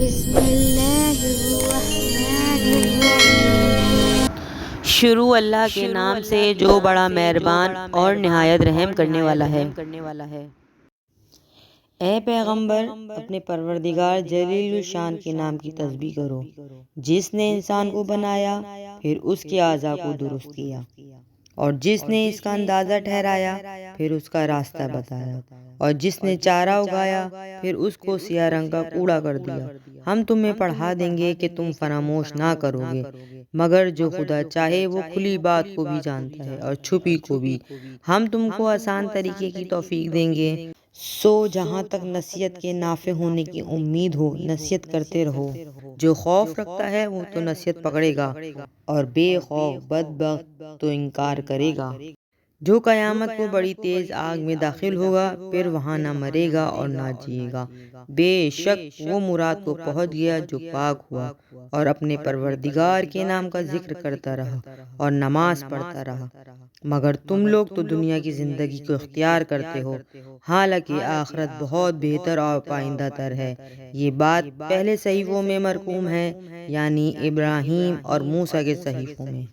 بسم اللہ الرحمن الرحیم۔ شروع اللہ کے نام سے جو بڑا مہربان اور نہایت رحم کرنے والا ہے۔ اے پیغمبر، اپنے پروردگار جلیل الشان کے نام کی تسبیح کرو، جس نے انسان کو بنایا، پھر اس کے اعضاء کو درست کیا، اور جس نے اس کا اندازہ ٹھہرایا، پھر اس کا راستہ بتایا، اور جس نے چارہ اگایا، پھر اس کو سیاہ رنگ کا کوڑا کر دیا۔ ہم تمہیں پڑھا دیں گے کہ تم فراموش نہ کرو گے، مگر جو خدا چاہے وہ کھلی بات کو بھی جانتا ہے اور چھپی کو بھی۔ ہم تم کو آسان طریقے کی توفیق دیں گے، سو جہاں تک نصیحت کے نافع ہونے کی امید ہو نصیحت کرتے رہو۔ جو خوف رکھتا ہے وہ تو نصیحت پکڑے گا، اور بے خوف بدبخت تو انکار کرے گا۔ جو قیامت کو بڑی تیز آگ میں داخل ہوگا، پھر وہاں نہ مرے گا اور نہ جیے گا۔ بے شک وہ مراد کو پہنچ گیا جو پاک ہوا، اور اپنے پروردگار کے نام کا ذکر کرتا رہا اور نماز پڑھتا رہا۔ مگر تم لوگ تو دنیا کی زندگی کو اختیار کرتے ہو، حالانکہ آخرت بہت بہتر اور پائندہ تر ہے۔ یہ بات پہلے صحیفوں میں مرقوم ہے، یعنی ابراہیم اور موسیٰ کے صحیفوں میں۔